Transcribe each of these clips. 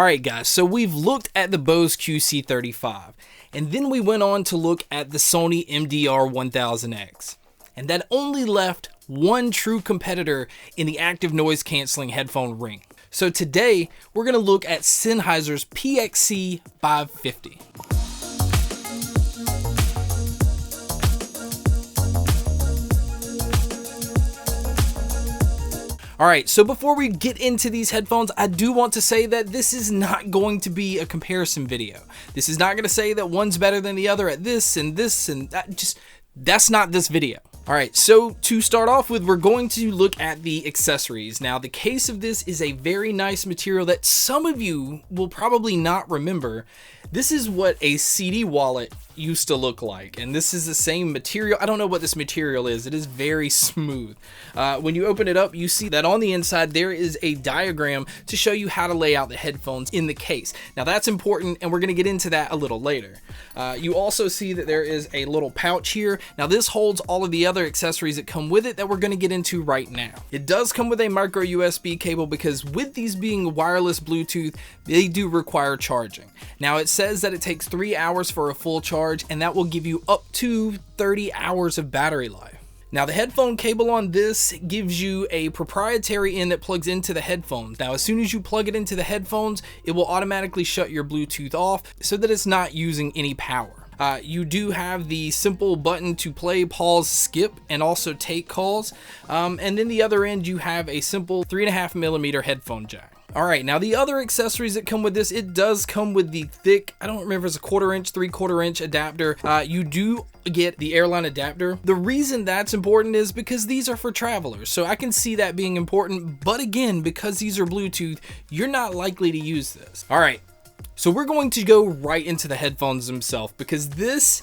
Alright guys, so we've looked at the Bose QC35, and then we went on to look at the Sony MDR1000X. And that only left one true competitor in the active noise cancelling headphone ring. So today, we're going to look at Sennheiser's PXC 550. Alright, so before we get into these headphones, I do want to say that this is not going to be a comparison video. This is not going to say that one's better than the other at this and that. That's not this video. Alright, so to start off with, we're going to look at the accessories. Now, the case of this is a very nice material that some of you will probably not remember. This is what a CD wallet used to look like, and this is the same material. I don't know what this material is. It is very smooth. When you open it up, you see that on the inside there is a diagram to show you how to lay out the headphones in the case. Now that's important, and we're going to get into that a little later. You also see that there is a little pouch here. Now this holds all of the other accessories that come with it that we're going to get into right now. It does come with a micro USB cable because with these being wireless Bluetooth, they do require charging. Now it says that it takes 3 hours for a full charge, and that will give you up to 30 hours of battery life. Now the headphone cable on this gives you a proprietary end that plugs into the headphones. Now as soon as you plug it into the headphones, it will automatically shut your Bluetooth off so that it's not using any power. You do have the simple button to play, pause, skip, and also take calls. And then the other end you have a simple 3.5mm headphone jack. Alright, now the other accessories that come with this, it does come with the thick, I don't remember if it's a 1/4 inch, 3/4 inch adapter. You do get the airline adapter. The reason that's important is because these are for travelers, so I can see that being important, but again, because these are Bluetooth, you're not likely to use this. Alright, so we're going to go right into the headphones themselves because there's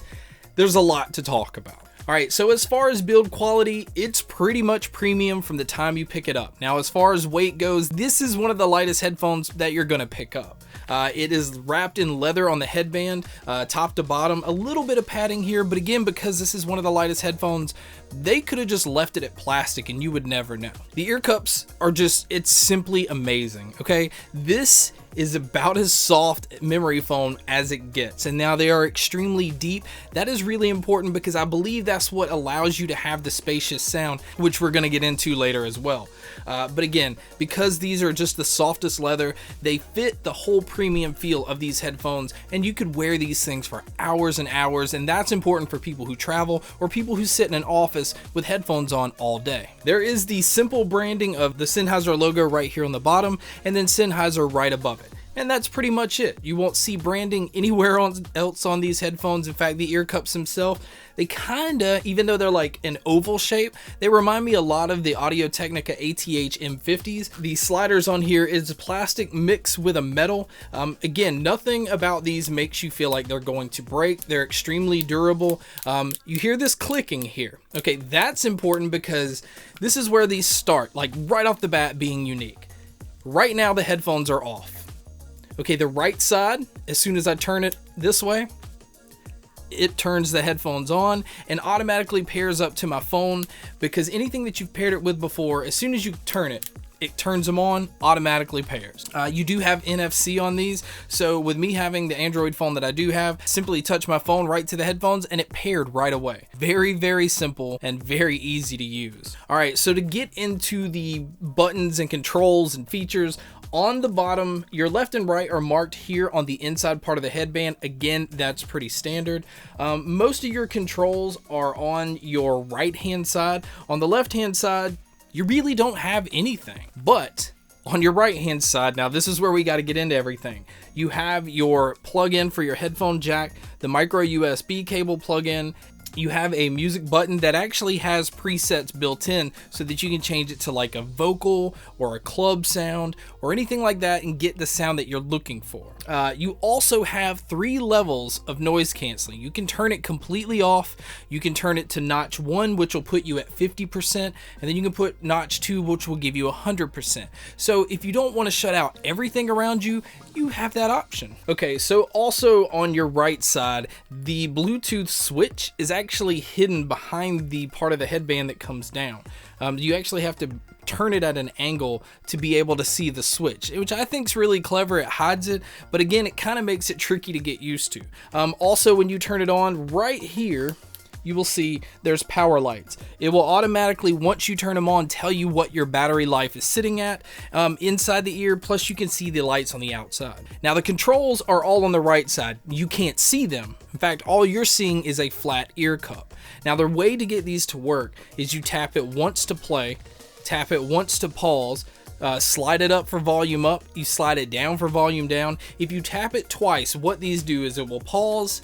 a lot to talk about. Alright, so as far as build quality, it's pretty much premium from the time you pick it up. Now, as far as weight goes, this is one of the lightest headphones that you're going to pick up. It is wrapped in leather on the headband, top to bottom, a little bit of padding here, but again, because this is one of the lightest headphones, they could have just left it at plastic and you would never know. The ear cups are it's simply amazing, okay? This is about as soft memory foam as it gets, and now they are extremely deep. That is really important because I believe that's what allows you to have the spacious sound, which we're going to get into later as well. But again, because these are just the softest leather, they fit the whole premium feel of these headphones, and you could wear these things for hours and hours, and that's important for people who travel or people who sit in an office with headphones on all day. There is the simple branding of the Sennheiser logo right here on the bottom, and then Sennheiser right above it. And that's pretty much it. You won't see branding anywhere else on these headphones. In fact, the ear cups themselves, they kinda, even though they're like an oval shape, they remind me a lot of the Audio-Technica ATH M50s. The sliders on here is plastic mixed with a metal. Again, nothing about these makes you feel like they're going to break. They're extremely durable. You hear this clicking here. Okay, that's important because this is where these start, like right off the bat being unique. Right now, the headphones are off. Okay, the right side, as soon as I turn it this way, it turns the headphones on and automatically pairs up to my phone, because anything that you've paired it with before, as soon as you turn it, it turns them on, automatically pairs. You do have NFC on these, so with me having the Android phone that I do have, simply touch my phone right to the headphones and it paired right away. Very, very simple and very easy to use. Alright, so to get into the buttons and controls and features, on the bottom, your left and right are marked here on the inside part of the headband. Again, that's pretty standard. Most of your controls are on your right hand side. On the left hand side, you really don't have anything. But on your right hand side, now this is where we got to get into everything. You have your plug-in for your headphone jack, the micro USB cable plug-in. You have a music button that actually has presets built in so that you can change it to like a vocal or a club sound or anything like that and get the sound that you're looking for. You also have 3 levels of noise canceling. You can turn it completely off. You can turn it to notch 1, which will put you at 50%, and then you can put notch 2, which will give you 100%. So if you don't want to shut out everything around you, you have that option. Okay, so also on your right side, the Bluetooth switch is actually actually hidden behind the part of the headband that comes down. You actually have to turn it at an angle to be able to see the switch, which I think is really clever. It hides it, but again, it kind of makes it tricky to get used to. Also, when you turn it on, right here, you will see there's power lights. It will automatically, once you turn them on, tell you what your battery life is sitting at inside the ear, plus you can see the lights on the outside. Now, the controls are all on the right side. You can't see them. In fact, all you're seeing is a flat ear cup. Now, the way to get these to work is you tap it once to play, tap it once to pause, slide it up for volume up, you slide it down for volume down. If you tap it twice, what these do is it will pause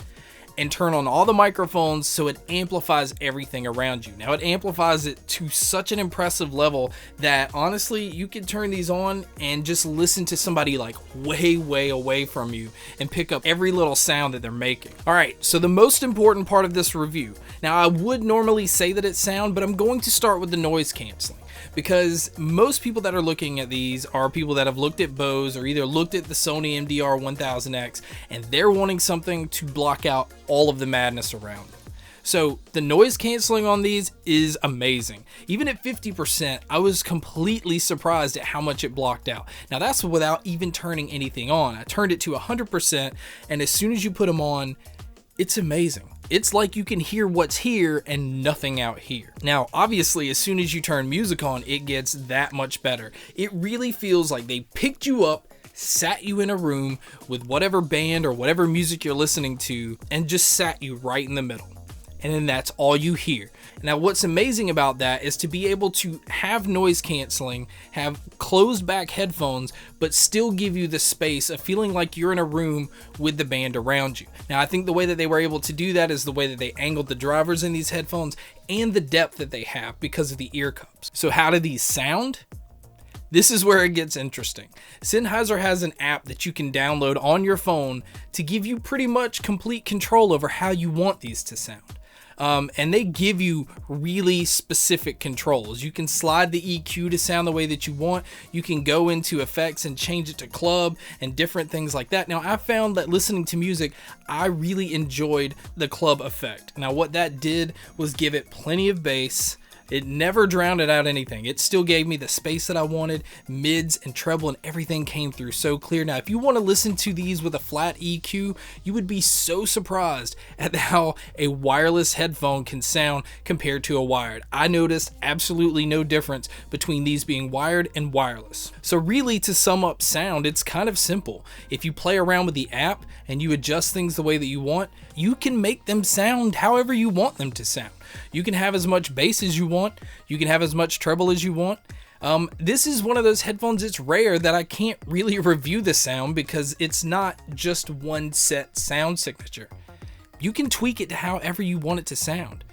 and turn on all the microphones, so it amplifies everything around you. Now, it amplifies it to such an impressive level that honestly, you can turn these on and just listen to somebody like way away from you and pick up every little sound that they're making. All right, so the most important part of this review. Now, I would normally say that it's sound, but I'm going to start with the noise canceling, because most people that are looking at these are people that have looked at Bose or either looked at the Sony MDR-1000X, and they're wanting something to block out all of the madness around them. So the noise canceling on these is amazing. Even at 50%, I was completely surprised at how much it blocked out. Now, that's without even turning anything on. I turned it to 100%, and as soon as you put them on, it's amazing. It's like you can hear what's here and nothing out here. Now, obviously, as soon as you turn music on, it gets that much better. It really feels like they picked you up, sat you in a room with whatever band or whatever music you're listening to, and just sat you right in the middle. And then that's all you hear. Now, what's amazing about that is to be able to have noise canceling, have closed back headphones, but still give you the space of feeling like you're in a room with the band around you. Now, I think the way that they were able to do that is the way that they angled the drivers in these headphones and the depth that they have because of the ear cups. So how do these sound? This is where it gets interesting. Sennheiser has an app that you can download on your phone to give you pretty much complete control over how you want these to sound. And they give you really specific controls. You can slide the EQ to sound the way that you want. You can go into effects and change it to club and different things like that. Now, I found that listening to music, I really enjoyed the club effect. Now, what that did was give it plenty of bass. It never drowned out anything. It still gave me the space that I wanted, mids and treble, and everything came through so clear. Now, if you want to listen to these with a flat EQ, you would be so surprised at how a wireless headphone can sound compared to a wired. I noticed absolutely no difference between these being wired and wireless. So really, to sum up sound, it's kind of simple. If you play around with the app and you adjust things the way that you want, you can make them sound however you want them to sound. You can have as much bass as you want. You can have as much treble as you want. This is one of those headphones, it's rare that I can't really review the sound because it's not just one set sound signature. You can tweak it to however you want it to sound.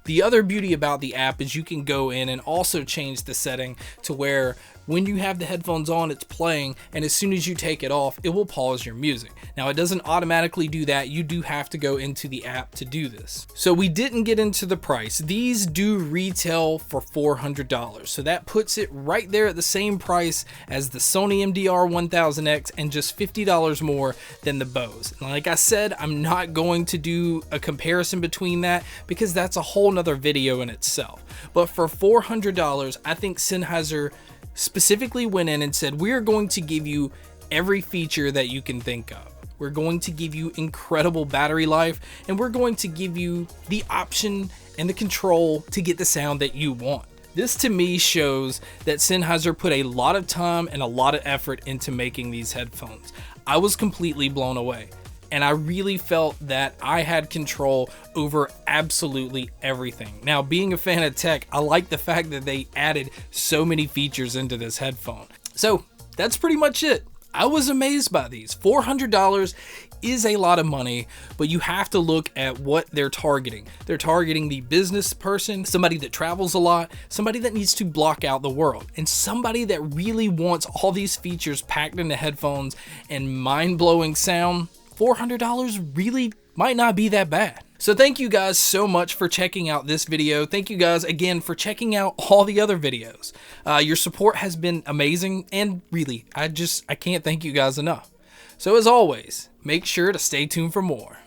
The other beauty about the app is you can go in and also change the setting to where when you have the headphones on, it's playing, and as soon as you take it off, it will pause your music. Now, it doesn't automatically do that. You do have to go into the app to do this. So we didn't get into the price. These do retail for $400. So that puts it right there at the same price as the Sony MDR-1000X and just $50 more than the Bose. Like I said, I'm not going to do a comparison between that because that's a whole nother video in itself. But for $400, I think Sennheiser specifically went in and said, we're going to give you every feature that you can think of. We're going to give you incredible battery life, and we're going to give you the option and the control to get the sound that you want. This to me shows that Sennheiser put a lot of time and a lot of effort into making these headphones. I was completely blown away. And I really felt that I had control over absolutely everything. Now, being a fan of tech, I like the fact that they added so many features into this headphone. So that's pretty much it. I was amazed by these. $400 is a lot of money, but you have to look at what they're targeting. They're targeting the business person, somebody that travels a lot, somebody that needs to block out the world, and somebody that really wants all these features packed into headphones and mind-blowing sound. $400 really might not be that bad. So thank you guys so much for checking out this video. Thank you guys again for checking out all the other videos. Your support has been amazing, and really, I can't thank you guys enough. So as always, make sure to stay tuned for more.